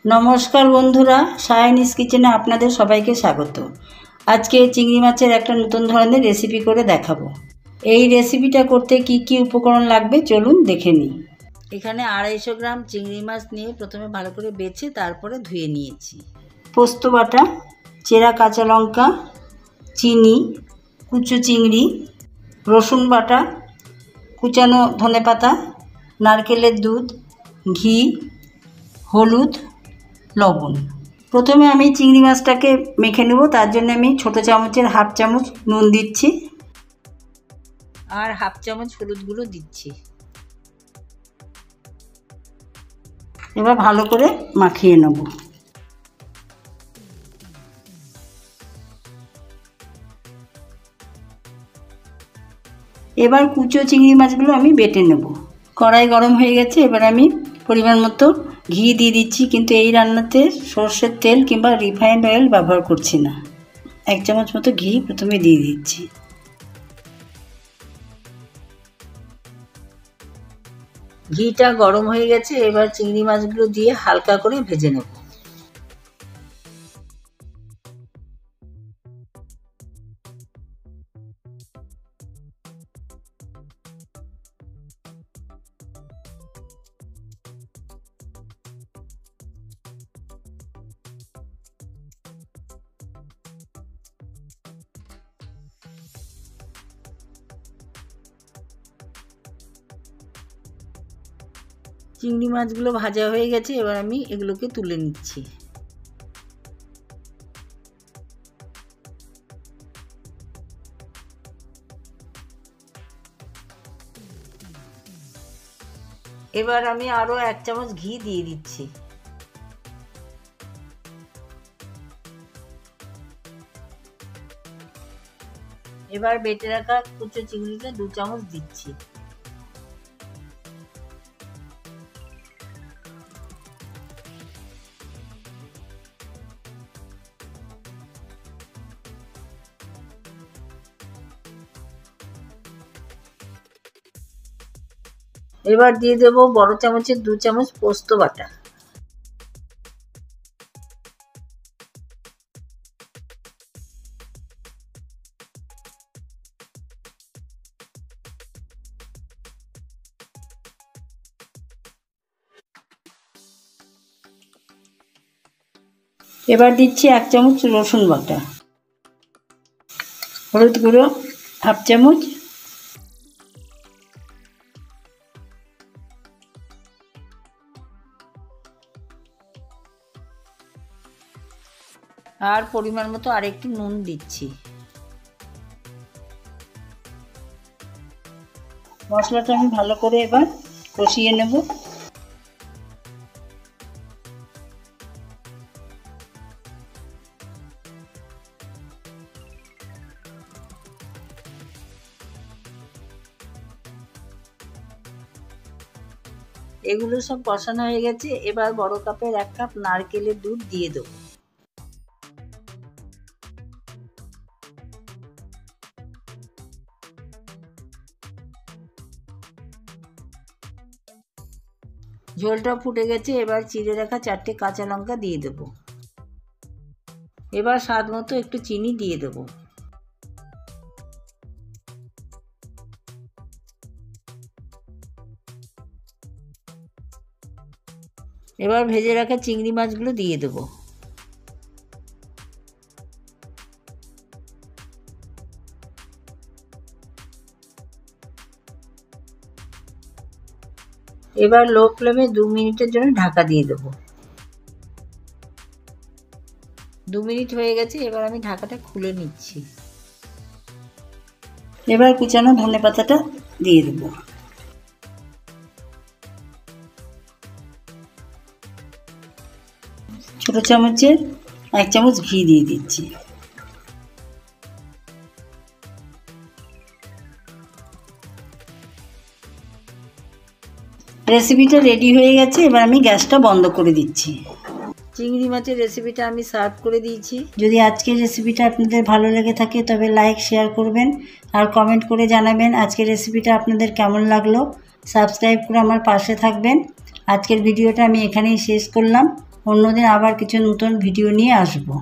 নমস্কার বন্ধুরা, সায়নিস কিচেনে আপনাদের সবাইকে স্বাগত। আজকে চিংড়ি মাছের একটা নতুন ধরনের রেসিপি করে দেখাবো। এই রেসিপিটা করতে কি কি উপকরণ লাগবে চলুন দেখে নিই। এখানে 250 গ্রাম চিংড়ি মাছ নিয়ে প্রথমে ভালো করে বেছে তারপরে ধুয়ে নিয়েছি। পোস্ত বাটা, চেরা কাঁচা লঙ্কা, চিনি, কুচো চিংড়ি, রসুন বাটা, কুচানো ধনেপাতা, নারকেলের দুধ, ঘি, হলুদ, লবণ। প্রথমে আমি চিংড়ি মাছটাকে মেখে নেব। তার জন্য আমি ছোটো চামচের হাফ চামচ নুন দিচ্ছি আর হাফ চামচ হলুদ গুঁড়ো দিচ্ছি। এবার ভালো করে মাখিয়ে নেব। এবার কুচো চিংড়ি মাছগুলো আমি বেটে নেব। কড়াই গরম হয়ে গেছে, এবার আমি পরিমাণ মতো ঘি দিয়ে দিচ্ছি, কিন্তু এই রান্নাতে সর্ষের তেল কিংবা রিফাইন্ড অয়েল ব্যবহার করছি না। 1 চামচ মতো ঘি প্রথমে দিয়ে দিচ্ছি। ঘিটা গরম হয়ে গেছে, এবার চিংড়ি মাছগুলো দিয়ে হালকা করে ভেজে নেব। চিংড়ি মাছগুলো ভাজা হয়ে গেছে, এবার আমি এগুলোকে তুলে নিচ্ছি। এবার আমি আরো 1 চামচ ঘি দিয়ে দিচ্ছি। এবার বেটে রাখা কুচো চিংড়িটা 2 চামচ দিচ্ছি। এবার দিয়ে দেব বড় চামচের 2 চামচ পোস্ত বাটা। এবার দিচ্ছি 1 চামচ রসুন বাটা, হলুদ গুঁড়ো হাফ চামচ, আর পরিমাণ মতো আরেকটু নুন দিচ্ছি। মশলাটা আমি ভালো করে এবার কষিয়ে নেব। এগুলো সব কষানো হয়ে গেছে, এবার বড় কাপের 1 কাপ নারকেলের দুধ দিয়ে দেবো। ঝোলটা ফুটে গেছে, এবার চিড়ে রাখা 4টে কাঁচা লঙ্কা দিয়ে দেব। এবার স্বাদ মতো একটু চিনি দিয়ে দেব। এবার ভেজে রাখা চিংড়ি মাছগুলো দিয়ে দেব। এবার লো ফ্লেমে 2 মিনিটের জন্য ঢাকা দিয়ে দেব। 2 মিনিট হয়ে গেছে, এবার আমি ঢাকাটা খুলে নিচ্ছি। এবার কুচানো ধনেপাতাটা দিয়ে দেব। ছোট চামচের 1 চামচ ঘি দিয়ে দিচ্ছি। রেসিপিটা রেডি হয়ে গেছে, এবার আমি গ্যাসটা বন্ধ করে দিচ্ছি। চিংড়ি মাছের রেসিপিটা আমি সার্ভ করে দিয়েছি। যদি আজকের রেসিপিটা আপনাদের ভালো লেগে থাকে তবে লাইক শেয়ার করবেন আর কমেন্ট করে জানাবেন আজকের রেসিপিটা আপনাদের কেমন লাগলো। সাবস্ক্রাইব করে আমার পাশে থাকবেন। আজকের ভিডিওটা আমি এখানেই শেষ করলাম। অন্যদিন আবার কিছু নতুন ভিডিও নিয়ে আসবো।